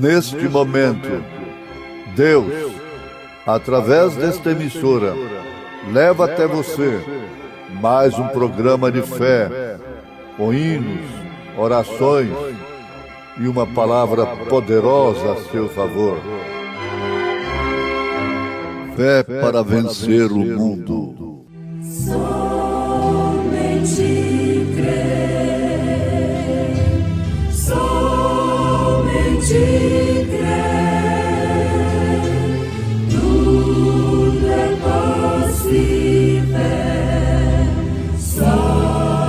Neste momento, Deus, através desta emissora, leva até você mais um programa de fé, com hinos, orações e uma palavra poderosa a seu favor. Fé para vencer o mundo. Somente crer, somente crer, tudo é possível. Somente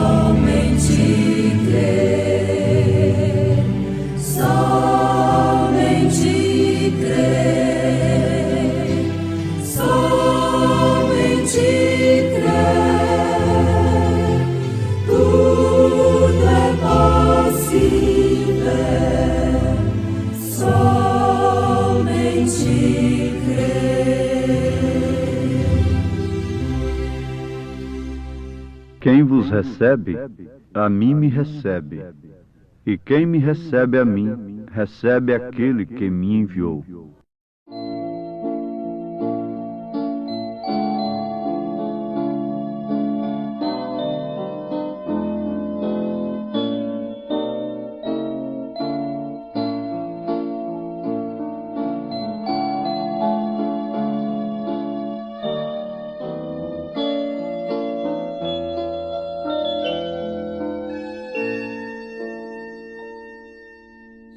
crer, somente crer, somente crer, tudo é possível. Somente crer. Quem vos recebe, a mim me recebe. E quem me recebe a mim, recebe aquele que me enviou.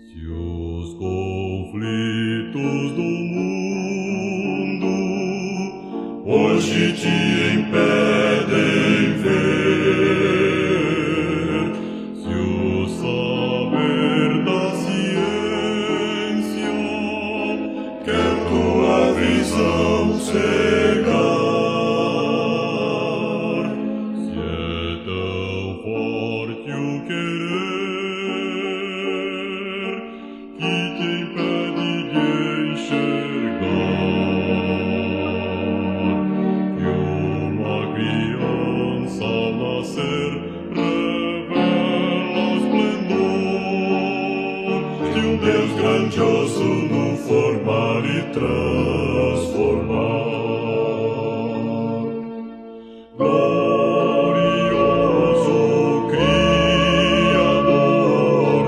Se os conflitos do mundo hoje te impedem ver, se o saber da ciência quer tua visão cegar, se é tão forte o querer que te impede de enxergar que uma criança ao nascer revela o esplendor de um Deus grandioso no formar e transformar. Glorioso Criador,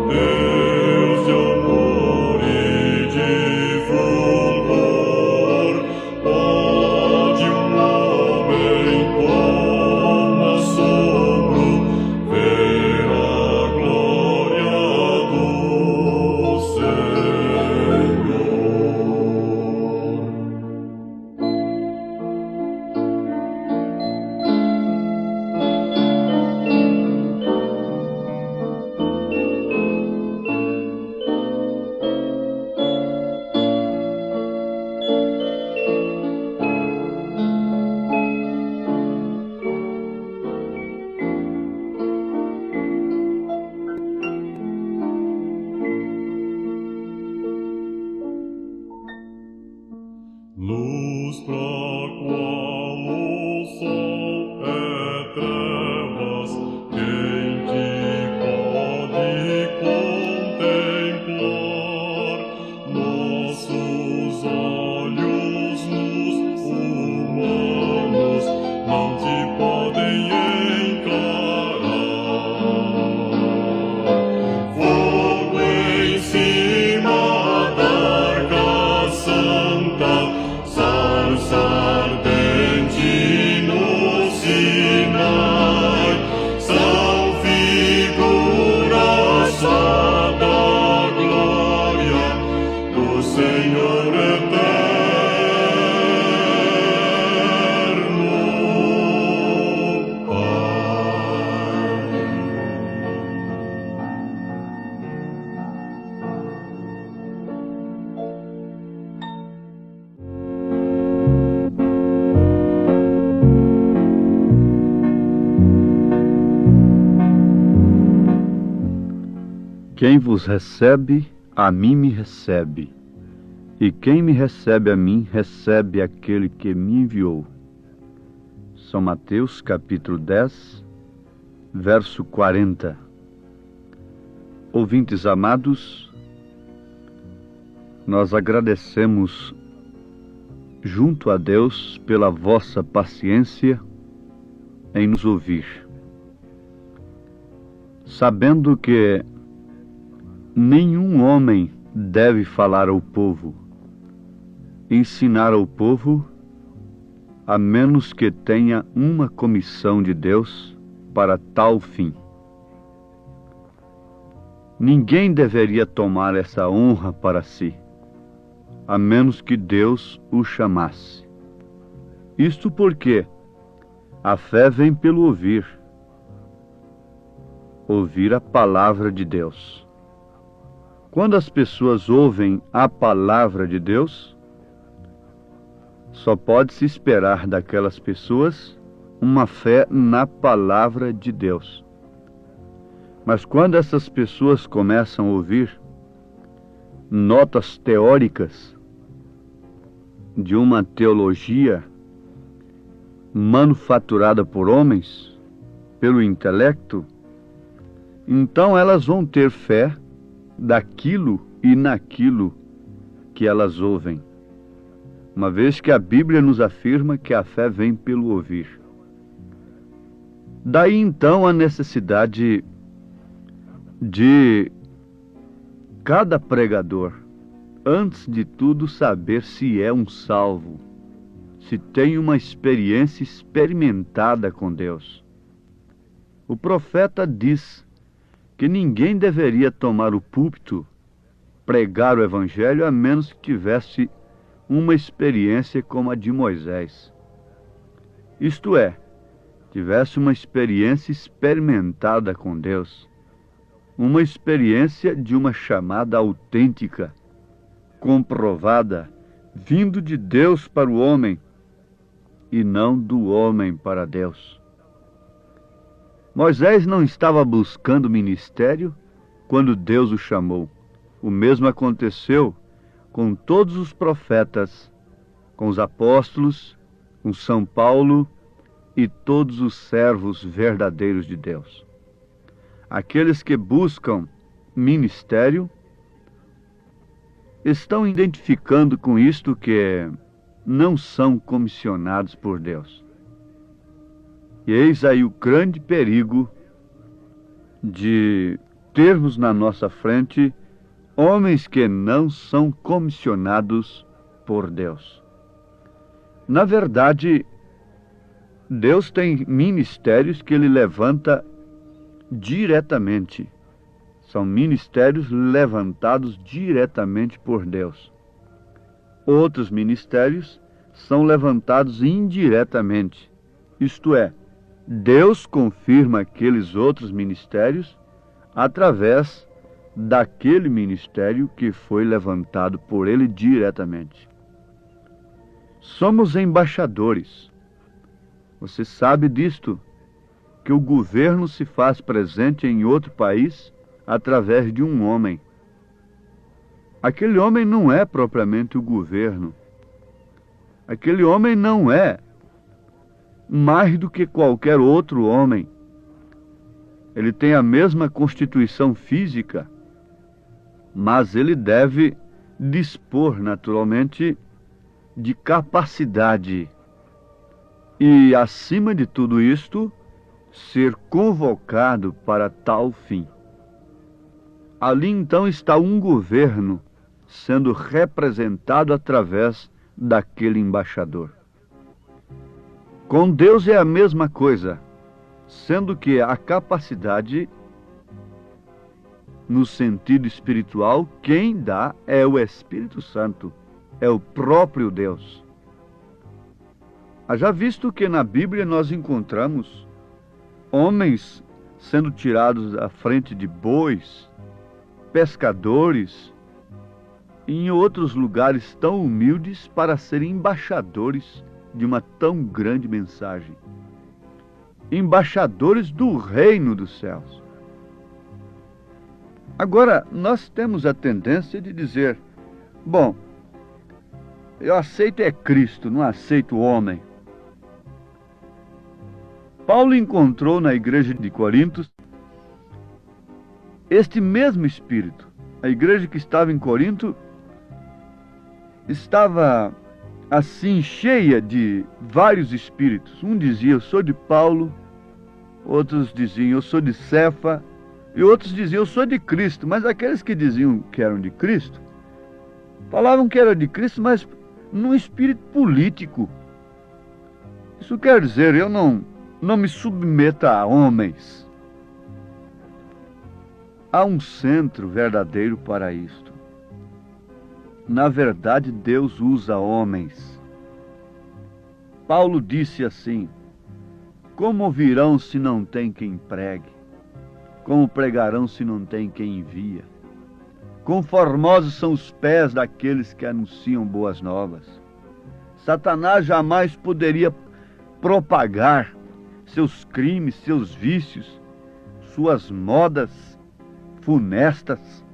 Deus de amor e de fulgor, pode um homem com assombro ver a glória do Senhor. Luz pra qual o sol é trevas, quem te pode contemplar? Nossos olhos nus humanos não te podem encarar. Fogo em cima da arca santa, sarça ardente no Sinai, são figuras só da glória do Senhor eterno, Pai. Quem vos recebe, a mim me recebe. E quem me recebe a mim, recebe aquele que me enviou. São Mateus, capítulo 10, verso 40. Ouvintes amados, nós agradecemos junto a Deus pela vossa paciência em nos ouvir, sabendo que nenhum homem deve falar ao povo, ensinar ao povo, a menos que tenha uma comissão de Deus para tal fim. Ninguém deveria tomar essa honra para si, a menos que Deus o chamasse. Isto porque a fé vem pelo ouvir a palavra de Deus. Quando as pessoas ouvem a palavra de Deus, só pode-se esperar daquelas pessoas uma fé na palavra de Deus. Mas quando essas pessoas começam a ouvir notas teóricas de uma teologia manufaturada por homens, pelo intelecto, então elas vão ter fé daquilo e naquilo que elas ouvem, uma vez que a Bíblia nos afirma que a fé vem pelo ouvir. Daí então a necessidade de cada pregador, antes de tudo, saber se é um salvo, se tem uma experiência experimentada com Deus. O profeta diz que ninguém deveria tomar o púlpito, pregar o evangelho, a menos que tivesse uma experiência como a de Moisés. Isto é, tivesse uma experiência experimentada com Deus, uma experiência de uma chamada autêntica, comprovada, vindo de Deus para o homem e não do homem para Deus. Moisés não estava buscando ministério quando Deus o chamou. O mesmo aconteceu com todos os profetas, com os apóstolos, com São Paulo e todos os servos verdadeiros de Deus. Aqueles que buscam ministério estão identificando com isto que não são comissionados por Deus. E eis aí o grande perigo de termos na nossa frente homens que não são comissionados por Deus. Na verdade, Deus tem ministérios que Ele levanta diretamente. São ministérios levantados diretamente por Deus. Outros ministérios são levantados indiretamente. Isto é, Deus confirma aqueles outros ministérios através daquele ministério que foi levantado por Ele diretamente. Somos embaixadores. Você sabe disto, que o governo se faz presente em outro país através de um homem. Aquele homem não é propriamente o governo. Aquele homem não é mais do que qualquer outro homem. Ele tem a mesma constituição física, mas ele deve dispor naturalmente de capacidade e, acima de tudo isto, ser convocado para tal fim. Ali então está um governo sendo representado através daquele embaixador. Com Deus é a mesma coisa, sendo que a capacidade, no sentido espiritual, quem dá é o Espírito Santo, é o próprio Deus. Haja visto que na Bíblia nós encontramos homens sendo tirados à frente de bois, pescadores, e em outros lugares tão humildes para serem embaixadores de uma tão grande mensagem. Embaixadores do reino dos céus. Agora, nós temos a tendência de dizer, bom, eu aceito é Cristo, não aceito o homem. Paulo encontrou na igreja de Corinto este mesmo espírito. A igreja que estava em Corinto estava assim cheia de vários espíritos. Um dizia, eu sou de Paulo, outros diziam, eu sou de Cefa, e outros diziam, eu sou de Cristo. Mas aqueles que diziam que eram de Cristo, falavam que eram de Cristo, mas num espírito político. Isso quer dizer, eu não me submeto a homens. Há um centro verdadeiro para isto. Na verdade, Deus usa homens. Paulo disse assim, como ouvirão se não tem quem pregue? Como pregarão se não tem quem envia? Quão formosos são os pés daqueles que anunciam boas novas. Satanás jamais poderia propagar seus crimes, seus vícios, suas modas funestas,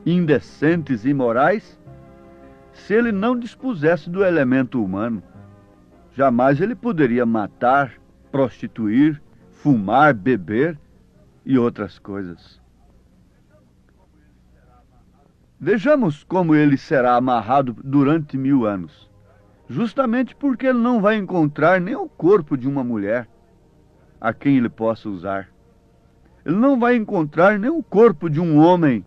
indecentes e imorais, se ele não dispusesse do elemento humano. Jamais ele poderia matar, prostituir, fumar, beber e outras coisas. Vejamos como ele será amarrado durante 1000 anos. Justamente porque ele não vai encontrar nem o corpo de uma mulher a quem ele possa usar. Ele não vai encontrar nem o corpo de um homem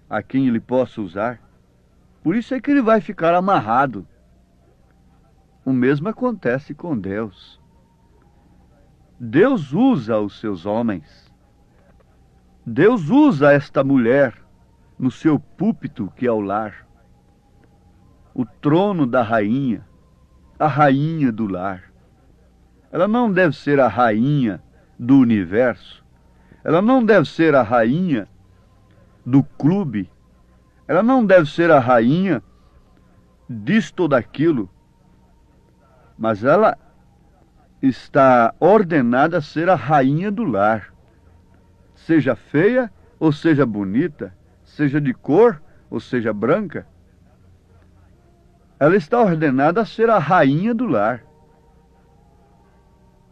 a quem ele possa usar. Por isso é que ele vai ficar amarrado. O mesmo acontece com Deus. Deus usa os seus homens. Deus usa esta mulher no seu púlpito, que é o lar. O trono da rainha, a rainha do lar. Ela não deve ser a rainha do universo. Ela não deve ser a rainha do clube. Ela não deve ser a rainha disto ou daquilo. Mas ela está ordenada a ser a rainha do lar. Seja feia ou seja bonita, seja de cor ou seja branca. Ela está ordenada a ser a rainha do lar.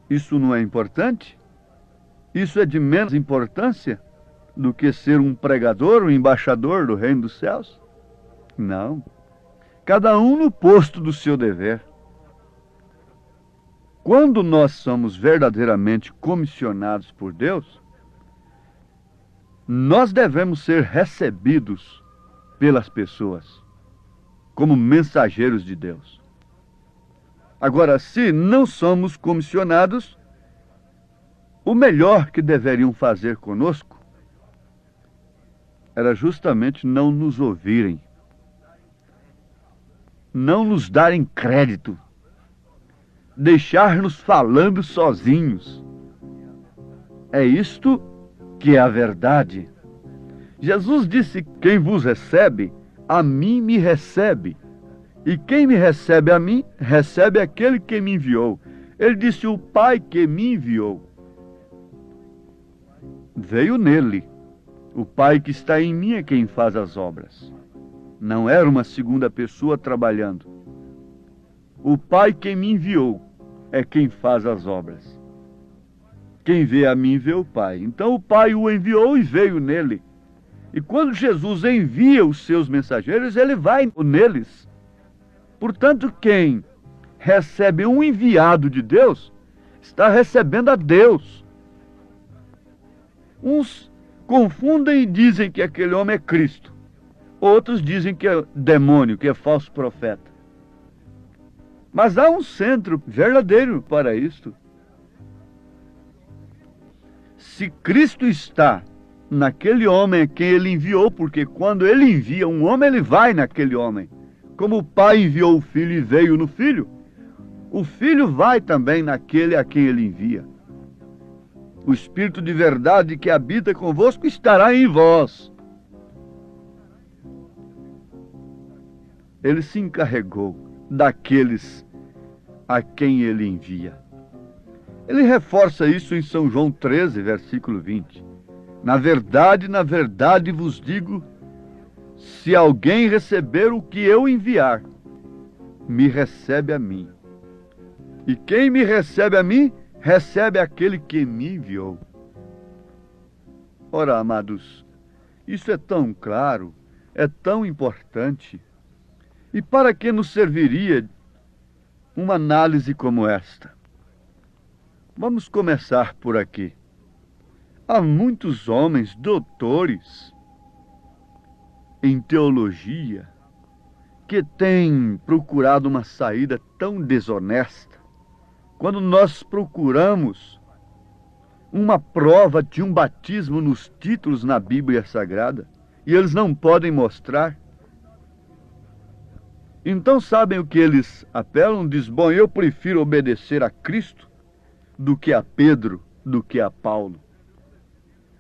Isso não é importante? Isso é de menos importância do que ser um pregador, um embaixador do reino dos céus? Não. Cada um no posto do seu dever. Quando nós somos verdadeiramente comissionados por Deus, nós devemos ser recebidos pelas pessoas como mensageiros de Deus. Agora, se não somos comissionados, o melhor que deveriam fazer conosco era justamente não nos ouvirem, não nos darem crédito, deixar-nos falando sozinhos. É isto que é a verdade. Jesus disse, quem vos recebe, a mim me recebe. E quem me recebe a mim, recebe aquele que me enviou. Ele disse, o Pai que me enviou. Veio nele. O Pai que está em mim é quem faz as obras. Não era uma segunda pessoa trabalhando. O Pai que me enviou é quem faz as obras. Quem vê a mim vê o Pai. Então o Pai o enviou e veio nele. E quando Jesus envia os seus mensageiros, ele vai neles. Portanto, quem recebe um enviado de Deus, está recebendo a Deus. Uns confundem e dizem que aquele homem é Cristo. Outros dizem que é demônio, que é falso profeta. Mas há um centro verdadeiro para isto. Se Cristo está naquele homem a quem ele enviou, porque quando ele envia um homem, ele vai naquele homem. Como o Pai enviou o Filho e veio no Filho, o Filho vai também naquele a quem ele envia. O Espírito de verdade que habita convosco estará em vós. Ele se encarregou daqueles a quem ele envia. Ele reforça isso em São João 13, versículo 20. Na verdade vos digo, se alguém receber o que eu enviar, me recebe a mim. E quem me recebe a mim, recebe aquele que me enviou. Ora, amados, isso é tão claro, é tão importante. E para que nos serviria uma análise como esta? Vamos começar por aqui. Há muitos homens doutores em teologia que têm procurado uma saída tão desonesta. Quando nós procuramos uma prova de um batismo nos títulos na Bíblia Sagrada, e eles não podem mostrar, então sabem o que eles apelam? Diz, bom, eu prefiro obedecer a Cristo do que a Pedro, do que a Paulo.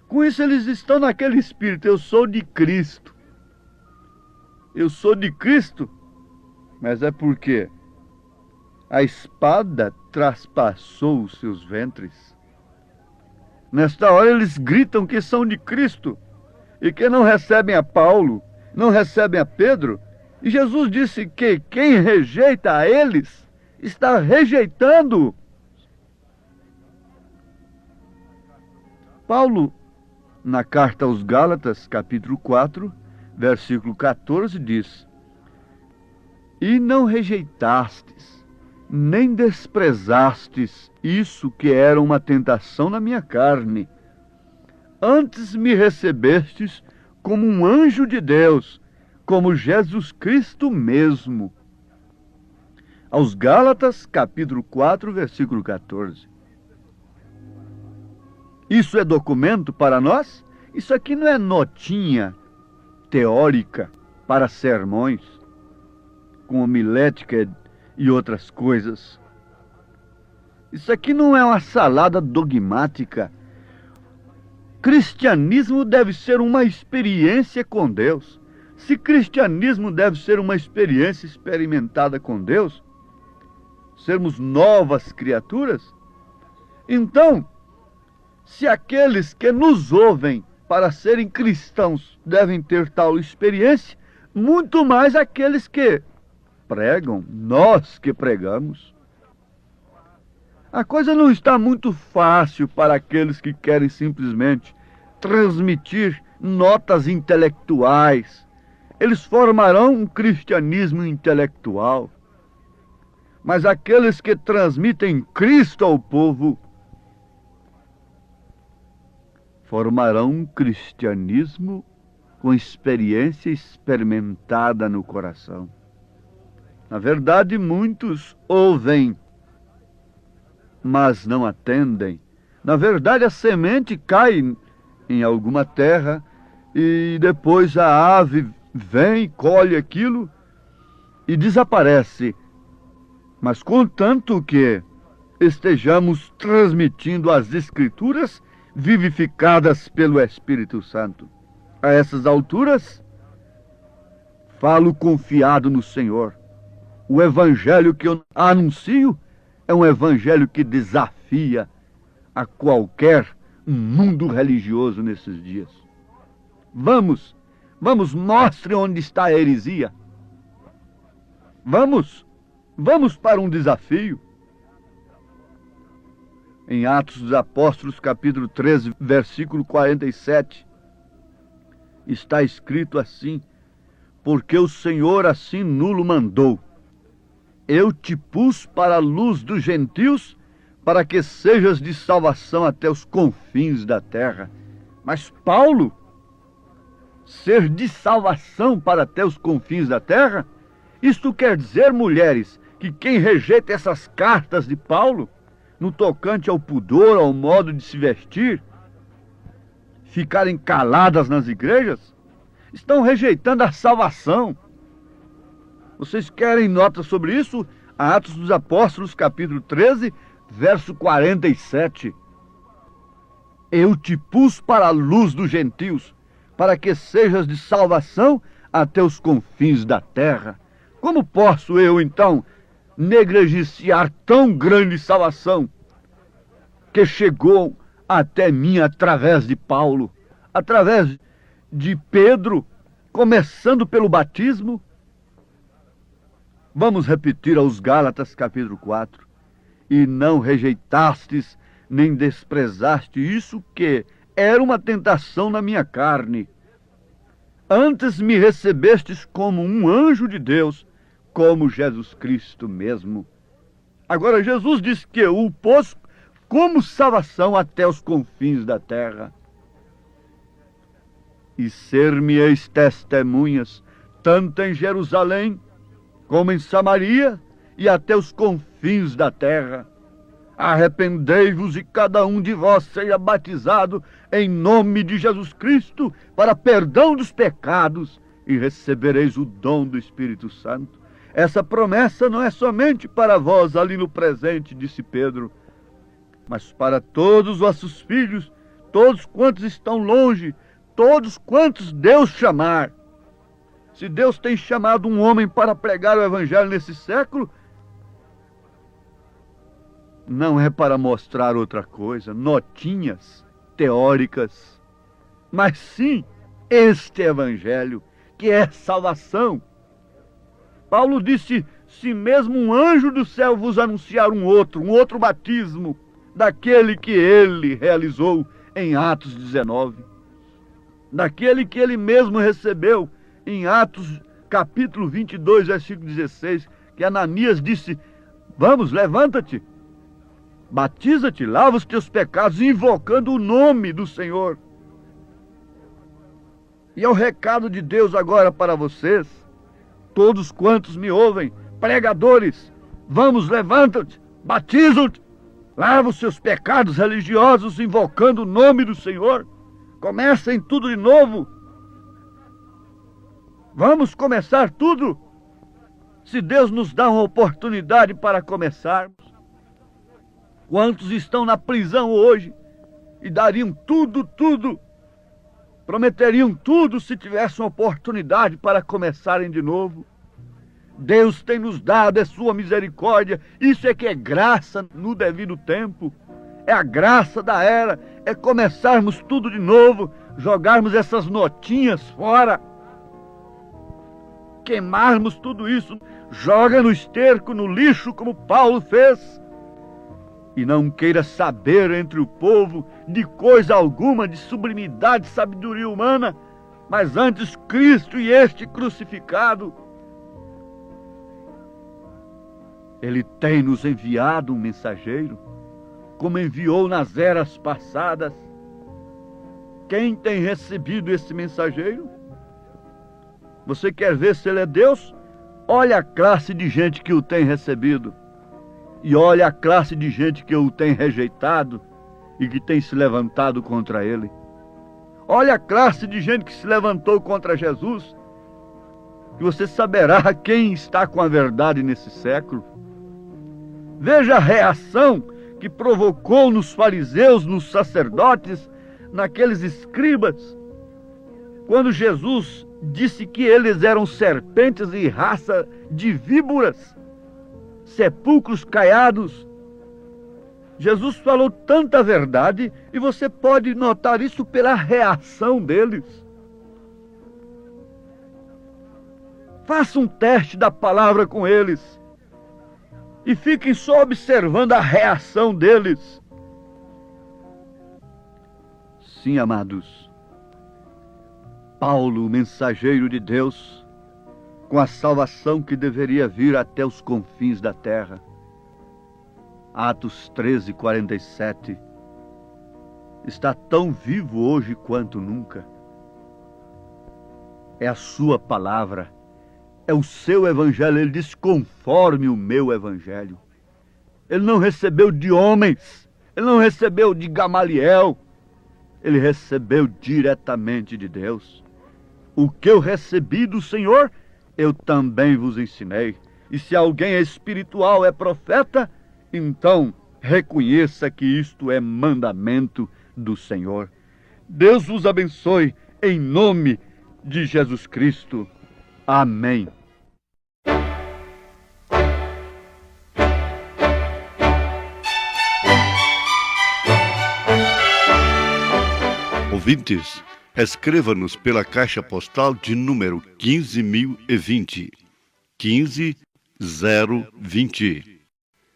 Com isso eles estão naquele espírito, eu sou de Cristo. Eu sou de Cristo, mas é porque a espada traspassou os seus ventres. Nesta hora eles gritam que são de Cristo e que não recebem a Paulo, não recebem a Pedro. E Jesus disse que quem rejeita a eles está rejeitando. Paulo, na carta aos Gálatas, capítulo 4, versículo 14, diz: E não rejeitastes, nem desprezastes isso que era uma tentação na minha carne. Antes me recebestes como um anjo de Deus, como Jesus Cristo mesmo. Aos Gálatas, capítulo 4, versículo 14. Isso é documento para nós? Isso aqui não é notinha teórica para sermões, com homilética e outras coisas. Isso aqui não é uma salada dogmática. Cristianismo deve ser uma experiência com Deus. Se cristianismo deve ser uma experiência experimentada com Deus, sermos novas criaturas, então, se aqueles que nos ouvem para serem cristãos devem ter tal experiência, muito mais aqueles que pregam, nós que pregamos. A coisa não está muito fácil para aqueles que querem simplesmente transmitir notas intelectuais. Eles formarão um cristianismo intelectual. Mas aqueles que transmitem Cristo ao povo formarão um cristianismo com experiência experimentada no coração. Na verdade, muitos ouvem, mas não atendem. Na verdade, a semente cai em alguma terra e depois a ave vem, colhe aquilo e desaparece. Mas contanto que estejamos transmitindo as Escrituras vivificadas pelo Espírito Santo. A essas alturas, falo confiado no Senhor. O evangelho que eu anuncio é um evangelho que desafia a qualquer mundo religioso nesses dias. Vamos, mostre onde está a heresia. Vamos para um desafio. Em Atos dos Apóstolos, capítulo 13, versículo 47, está escrito assim: porque o Senhor assim nulo mandou. Eu te pus para a luz dos gentios, para que sejas de salvação até os confins da terra. Mas Paulo, ser de salvação para até os confins da terra? Isto quer dizer, mulheres, que quem rejeita essas cartas de Paulo, no tocante ao pudor, ao modo de se vestir, ficarem caladas nas igrejas, estão rejeitando a salvação. Vocês querem nota sobre isso? Atos dos Apóstolos, capítulo 13, verso 47. Eu te pus para a luz dos gentios, para que sejas de salvação até os confins da terra. Como posso eu, então, negligenciar tão grande salvação que chegou até mim através de Paulo, através de Pedro, começando pelo batismo? Vamos repetir aos Gálatas capítulo 4. E não rejeitastes, nem desprezaste isso que era uma tentação na minha carne. Antes me recebestes como um anjo de Deus, como Jesus Cristo mesmo. Agora, Jesus disse que o pôs como salvação até os confins da terra. E ser-me-eis testemunhas, tanto em Jerusalém, como em Samaria, e até os confins da terra. Arrependei-vos e cada um de vós seja batizado em nome de Jesus Cristo para perdão dos pecados e recebereis o dom do Espírito Santo. Essa promessa não é somente para vós ali no presente, disse Pedro, mas para todos os vossos filhos, todos quantos estão longe, todos quantos Deus chamar. Se Deus tem chamado um homem para pregar o Evangelho nesse século, não é para mostrar outra coisa, notinhas teóricas, mas sim este Evangelho, que é salvação. Paulo disse, se mesmo um anjo do céu vos anunciar um outro batismo, daquele que ele realizou em Atos 19, daquele que ele mesmo recebeu em Atos capítulo 22, versículo 16, que Ananias disse, vamos, levanta-te, batiza-te, lava os teus pecados, invocando o nome do Senhor. E é o recado de Deus agora para vocês, todos quantos me ouvem, pregadores, vamos, levanta-te, batiza-te, lava os seus pecados religiosos, invocando o nome do Senhor. Comecem tudo de novo. Vamos começar tudo. Se Deus nos dá uma oportunidade para começarmos. Quantos estão na prisão hoje e dariam tudo, prometeriam tudo se tivessem uma oportunidade para começarem de novo? Deus tem nos dado a sua misericórdia, isso é que é graça no devido tempo, é a graça da era, é começarmos tudo de novo, jogarmos essas notinhas fora, queimarmos tudo isso, joga no esterco, no lixo, como Paulo fez. E não queira saber entre o povo de coisa alguma de sublimidade, sabedoria humana, mas antes Cristo e este crucificado. Ele tem nos enviado um mensageiro, como enviou nas eras passadas. Quem tem recebido esse mensageiro? Você quer ver se ele é Deus? Olha a classe de gente que o tem recebido. E olha a classe de gente que o tem rejeitado e que tem se levantado contra ele. Olha a classe de gente que se levantou contra Jesus. E você saberá quem está com a verdade nesse século. Veja a reação que provocou nos fariseus, nos sacerdotes, naqueles escribas, quando Jesus disse que eles eram serpentes e raça de víboras, sepulcros caiados. Jesus falou tanta verdade e você pode notar isso pela reação deles. Faça um teste da palavra com eles e fiquem só observando a reação deles. Sim, amados, Paulo, o mensageiro de Deus, com a salvação que deveria vir até os confins da terra. Atos 13:47. Está tão vivo hoje quanto nunca. É a sua palavra, é o seu evangelho. Ele diz, conforme o meu evangelho. Ele não recebeu de homens, ele não recebeu de Gamaliel, ele recebeu diretamente de Deus. O que eu recebi do Senhor, eu também vos ensinei. E se alguém é espiritual, é profeta, então reconheça que isto é mandamento do Senhor. Deus vos abençoe em nome de Jesus Cristo. Amém. Ouvintes, escreva-nos pela caixa postal de número 15.020, 15020,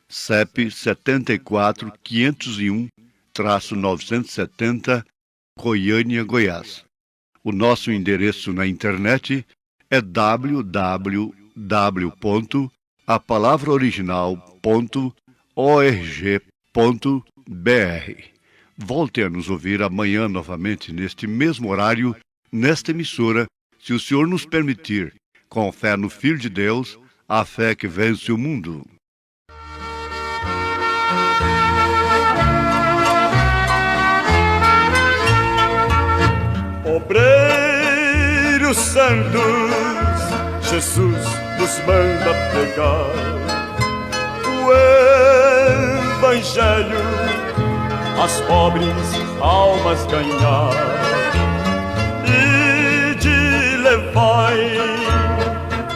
CEP 74.501-970, Goiânia, Goiás. O nosso endereço na internet é www.awr.org. www.apalavraoriginal.org.br. Volte a nos ouvir amanhã novamente neste mesmo horário, nesta emissora, se o Senhor nos permitir, com fé no Filho de Deus, a fé que vence o mundo. Obreiros santos, Jesus nos manda pregar o Evangelho, as pobres almas ganhar e de levai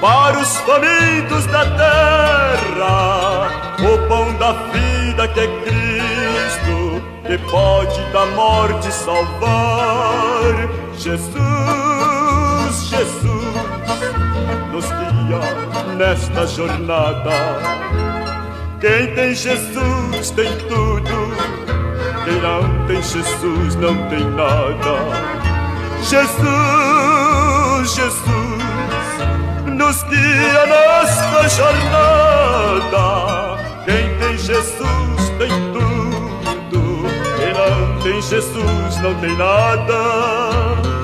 para os famintos da terra o pão da vida que é Cristo, que pode da morte salvar. Jesus, Jesus, nos guia nesta jornada. Quem tem Jesus tem tudo, quem não tem Jesus não tem nada. Jesus, Jesus, nos guia nesta jornada. Quem tem Jesus tem tudo, quem não tem Jesus não tem nada.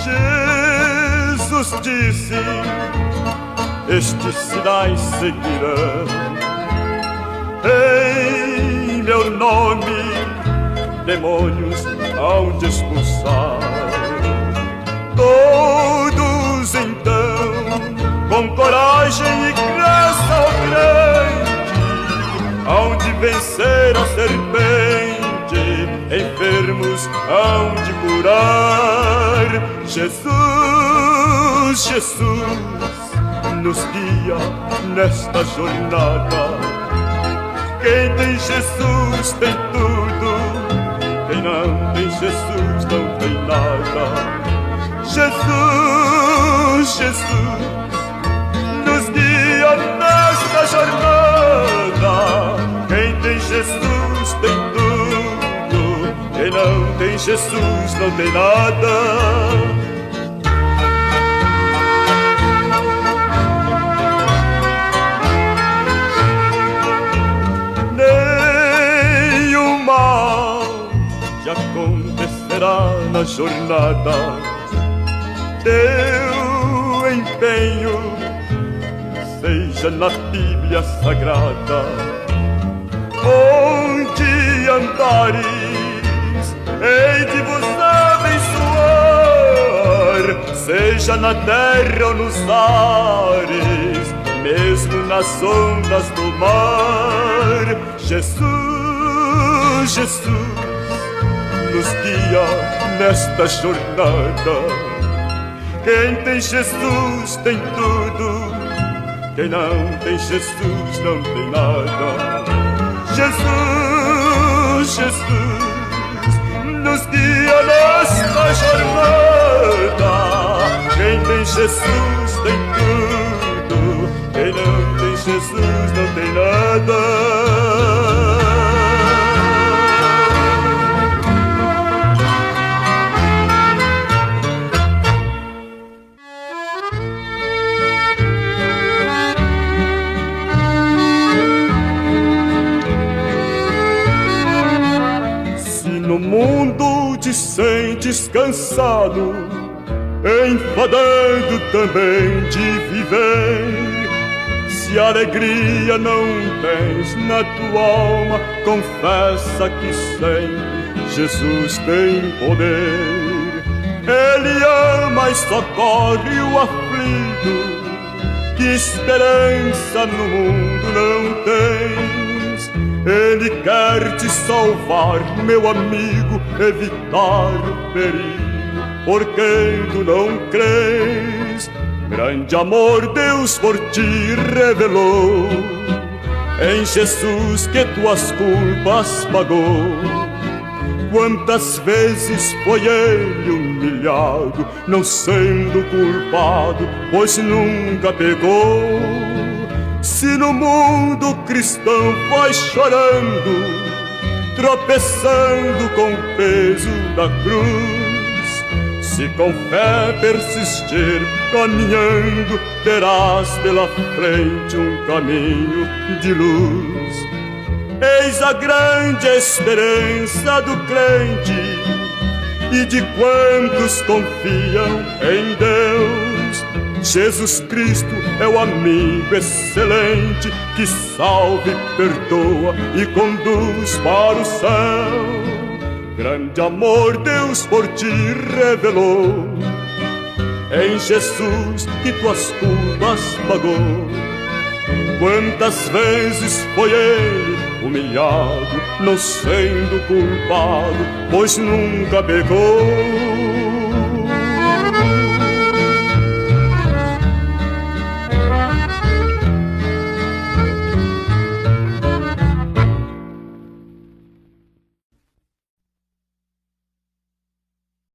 Jesus disse: estes sinais seguirão em meu nome, demônios hão de expulsar. Todos então, com coragem e graça grande, hão de vencer a serpente, enfermos hão de curar. Jesus, Jesus, nos guia nesta jornada. Quem tem Jesus tem tudo, quem não tem Jesus não tem nada. Jesus, Jesus, nos guia nesta jornada. Quem tem Jesus tem tudo, quem não tem Jesus não tem nada. Acontecerá na jornada. Teu empenho seja na Bíblia Sagrada. Onde andares, hei de vos abençoar, seja na terra ou nos ares, mesmo nas ondas do mar. Jesus, Jesus, nos guia nesta jornada. Quem tem Jesus tem tudo, quem não tem Jesus não tem nada. Jesus, Jesus, nos guia nesta jornada. Quem tem Jesus tem tudo, quem não tem Jesus não tem nada. No mundo te sentes cansado, enfadando também de viver. Se alegria não tens na tua alma, confessa que sempre Jesus tem poder. Ele ama e socorre o aflito, que esperança no mundo não tens. Ele quer te salvar, meu amigo, evitar o perigo, porque tu não crês. Grande amor Deus por ti revelou, em Jesus que tuas culpas pagou. Quantas vezes foi ele humilhado, não sendo culpado, pois nunca pecou. Se no mundo cristão vai chorando, tropeçando com o peso da cruz. Se com fé persistir caminhando, terás pela frente um caminho de luz. Eis a grande esperança do crente e de quantos confiam em Deus. Jesus Cristo é o amigo excelente que salva e perdoa e conduz para o céu. Grande amor Deus por ti revelou, em Jesus que tuas culpas pagou. Quantas vezes foi ele humilhado, não sendo culpado, pois nunca pecou.